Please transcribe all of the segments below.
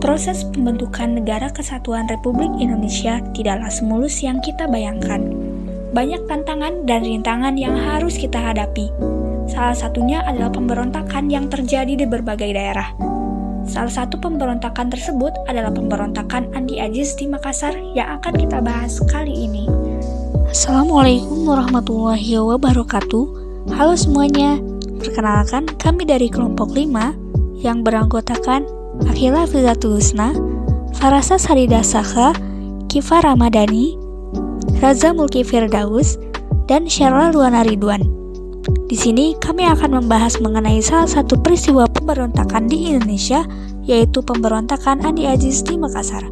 Proses pembentukan Negara Kesatuan Republik Indonesia tidaklah semulus yang kita bayangkan. Banyak tantangan dan rintangan yang harus kita hadapi. Salah satunya adalah pemberontakan yang terjadi di berbagai daerah. Salah satu pemberontakan tersebut adalah pemberontakan Andi Aziz di Makassar yang akan kita bahas kali ini. Assalamualaikum warahmatullahi wabarakatuh. Halo semuanya, perkenalkan kami dari kelompok 5 yang beranggotakan Akhila Fizatul Husna, Farasa Sarida Sakha, Kifa Ramadhani, Raza Mulki Firdaus, dan Syarla Luana Ridwan. Di sini kami akan membahas mengenai salah satu peristiwa pemberontakan di Indonesia, yaitu pemberontakan Andi Aziz di Makassar.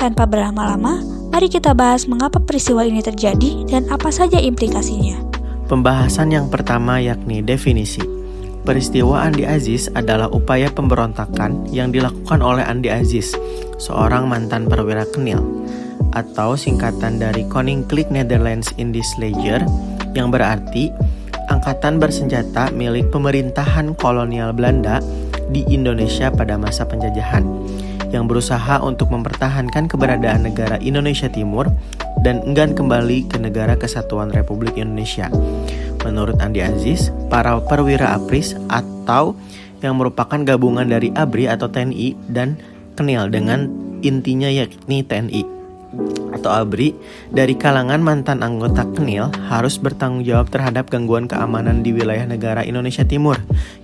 Tanpa berlama-lama, mari kita bahas mengapa peristiwa ini terjadi dan apa saja implikasinya. Pembahasan yang pertama yakni definisi. Peristiwa Andi Aziz adalah upaya pemberontakan yang dilakukan oleh Andi Aziz, seorang mantan perwira Kenil, atau singkatan dari Koninklijk Nederlands Indisch Leger, yang berarti angkatan bersenjata milik pemerintahan kolonial Belanda di Indonesia pada masa penjajahan, yang berusaha untuk mempertahankan keberadaan negara Indonesia Timur dan enggan kembali ke Negara Kesatuan Republik Indonesia. Menurut Andi Aziz, para perwira APRIS atau yang merupakan gabungan dari ABRI atau TNI dan Kenil dengan intinya yakni TNI atau ABRI dari kalangan mantan anggota Kenil harus bertanggung jawab terhadap gangguan keamanan di wilayah negara Indonesia Timur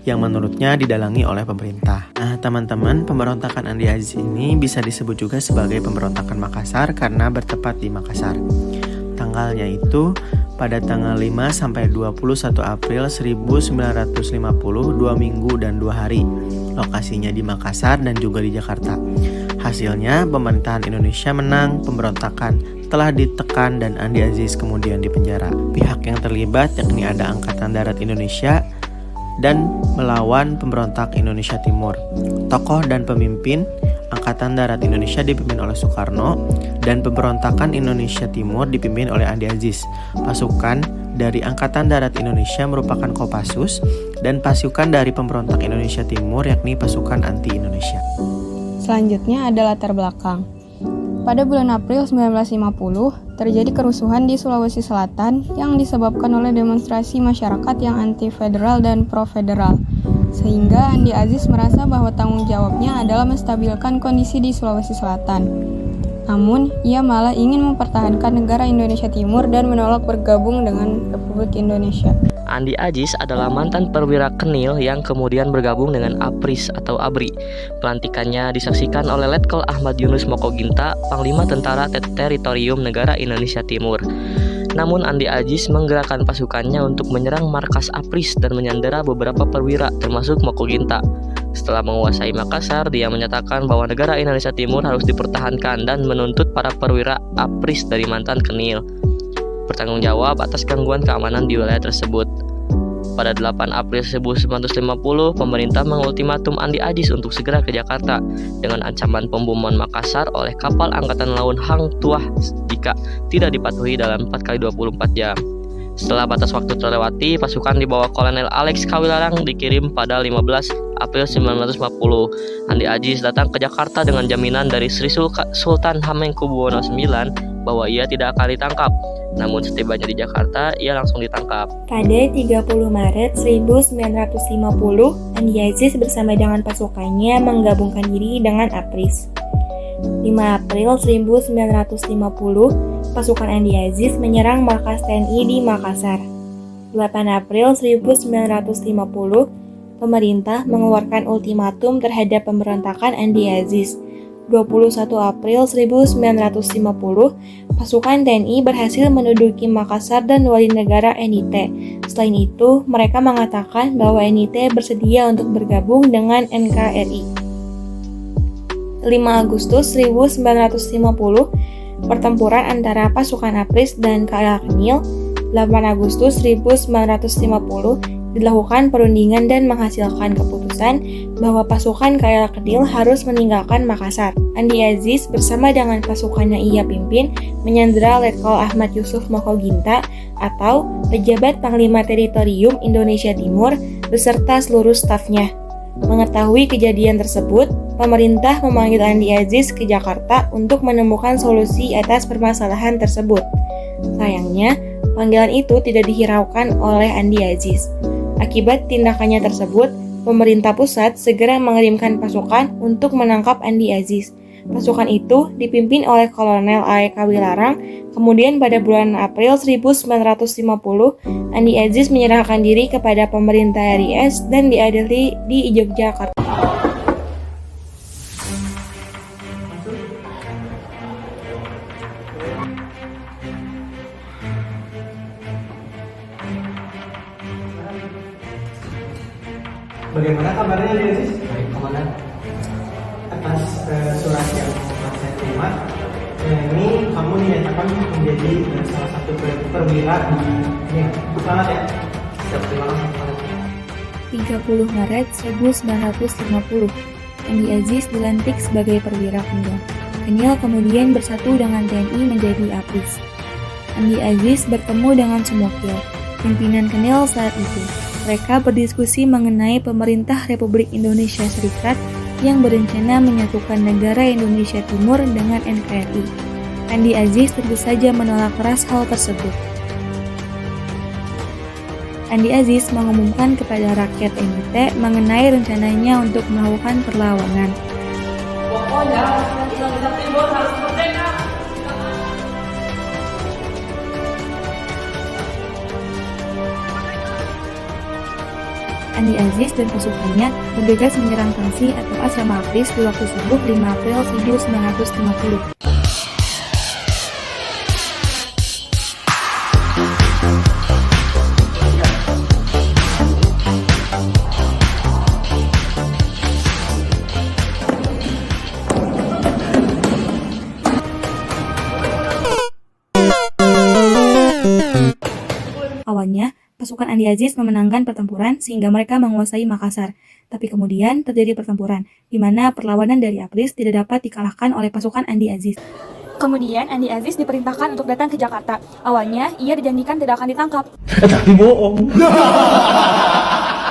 yang menurutnya didalangi oleh pemerintah. Nah teman-teman, pemberontakan Andi Aziz ini bisa disebut juga sebagai pemberontakan Makassar karena bertepat di Makassar. Tanggalnya itu pada tanggal 5 sampai 21 April 1950, 2 minggu dan 2 hari. Lokasinya di Makassar dan juga di Jakarta. Hasilnya, pemerintahan Indonesia menang, pemberontakan telah ditekan dan Andi Aziz kemudian dipenjara. Pihak yang terlibat yakni ada Angkatan Darat Indonesia dan melawan pemberontak Indonesia Timur. Tokoh dan pemimpin Angkatan Darat Indonesia dipimpin oleh Soekarno dan pemberontakan Indonesia Timur dipimpin oleh Andi Aziz. Pasukan dari Angkatan Darat Indonesia merupakan Kopassus dan pasukan dari pemberontak Indonesia Timur yakni pasukan anti Indonesia. Selanjutnya ada latar belakang. Pada bulan April 1950, terjadi kerusuhan di Sulawesi Selatan yang disebabkan oleh demonstrasi masyarakat yang anti-federal dan pro-federal. Sehingga Andi Aziz merasa bahwa tanggung jawabnya adalah menstabilkan kondisi di Sulawesi Selatan. Namun, ia malah ingin mempertahankan negara Indonesia Timur dan menolak bergabung dengan Republik Indonesia. Andi Aziz adalah mantan perwira Kenil yang kemudian bergabung dengan APRIS atau ABRI. Pelantikannya disaksikan oleh Letkol Ahmad Yunus Mokoginta, Panglima Tentara Teritorium Negara Indonesia Timur. Namun Andi Aziz menggerakkan pasukannya untuk menyerang markas APRIS dan menyandera beberapa perwira termasuk Mokoginta. Setelah menguasai Makassar, dia menyatakan bahwa negara Indonesia Timur harus dipertahankan dan menuntut para perwira APRIS dari mantan Kenil bertanggung jawab atas gangguan keamanan di wilayah tersebut. Pada 8 April 1950, pemerintah mengultimatum Andi Aziz untuk segera ke Jakarta dengan ancaman pemboman Makassar oleh kapal Angkatan Laut Hang Tuah jika tidak dipatuhi dalam 4x24 jam. Setelah batas waktu terlewati, pasukan di bawah Kolonel Alex Kawilarang dikirim pada 15 April 1950. Andi Aziz datang ke Jakarta dengan jaminan dari Sri Sultan Hamengkubuwono IX bahwa ia tidak akan ditangkap. Namun setibanya di Jakarta, ia langsung ditangkap. Pada 30 Maret 1950, Andi Aziz bersama dengan pasukannya menggabungkan diri dengan APRIS. 5 April 1950, pasukan Andi Aziz menyerang markas TNI di Makassar. 8 April 1950, pemerintah mengeluarkan ultimatum terhadap pemberontakan Andi Aziz. 21 April 1950, pasukan TNI berhasil menduduki Makassar dan wali negara NIT. Selain itu, mereka mengatakan bahwa NIT bersedia untuk bergabung dengan NKRI. 5 Agustus 1950, pertempuran antara pasukan APRIS dan KL Kenil. 8 Agustus 1950, dilakukan perundingan dan menghasilkan keputusan bahwa pasukan KL Kenil harus meninggalkan Makassar. Andi Aziz bersama dengan pasukannya ia pimpin menyandera Letkol Ahmad Yusuf Mokoginta atau pejabat Panglima Teritorium Indonesia Timur beserta seluruh stafnya. Mengetahui kejadian tersebut, pemerintah memanggil Andi Aziz ke Jakarta untuk menemukan solusi atas permasalahan tersebut. Sayangnya, panggilan itu tidak dihiraukan oleh Andi Aziz. Akibat tindakannya tersebut, pemerintah pusat segera mengirimkan pasukan untuk menangkap Andi Aziz. Pasukan itu dipimpin oleh Kolonel A.E.K. Wilarang. Kemudian pada bulan April 1950, Andi Aziz menyerahkan diri kepada pemerintah RIS dan diadili di Yogyakarta. Bagaimana kabarnya Andi Aziz? Baik, Komandan. Atas surat yang saya terima, ini kamu dinyatakan menjadi salah satu perwira di ini. Selamat ya. Siap, terima kasih. 30 Maret 1950, Andi Aziz dilantik sebagai perwira Kenil. Kenil kemudian bersatu dengan TNI menjadi APRIS. Andi Aziz bertemu dengan Sumokil, pimpinan Kenil saat itu. Mereka berdiskusi mengenai pemerintah Republik Indonesia Serikat yang berencana menyatukan negara Indonesia Timur dengan NKRI. Andi Aziz tentu saja menolak keras hal tersebut. Andi Aziz mengumumkan kepada rakyat NIT mengenai rencananya untuk melakukan perlawanan. Pokoknya, Indonesia Timur harus merdeka. Andi Aziz dan pasukannya bergegas menyerang Tangsi atau asrama APRIS di waktu subuh 5 April 1950. Awalnya, pasukan Andi Aziz memenangkan pertempuran sehingga mereka menguasai Makassar. Tapi kemudian terjadi pertempuran, di mana perlawanan dari APRIS tidak dapat dikalahkan oleh pasukan Andi Aziz. Kemudian Andi Aziz diperintahkan untuk datang ke Jakarta. Awalnya, ia dijanjikan tidak akan ditangkap. Tapi bohong.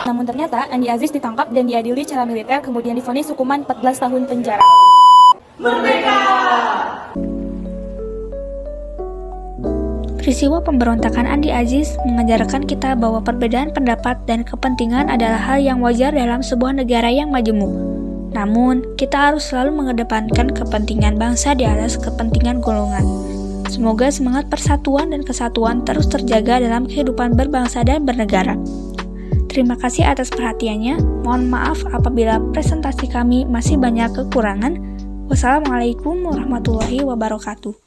Namun ternyata Andi Aziz ditangkap dan diadili secara militer, kemudian divonis hukuman 14 tahun penjara. Peristiwa pemberontakan Andi Aziz mengajarkan kita bahwa perbedaan pendapat dan kepentingan adalah hal yang wajar dalam sebuah negara yang majemuk. Namun, kita harus selalu mengedepankan kepentingan bangsa di atas kepentingan golongan. Semoga semangat persatuan dan kesatuan terus terjaga dalam kehidupan berbangsa dan bernegara. Terima kasih atas perhatiannya. Mohon maaf apabila presentasi kami masih banyak kekurangan. Wassalamualaikum warahmatullahi wabarakatuh.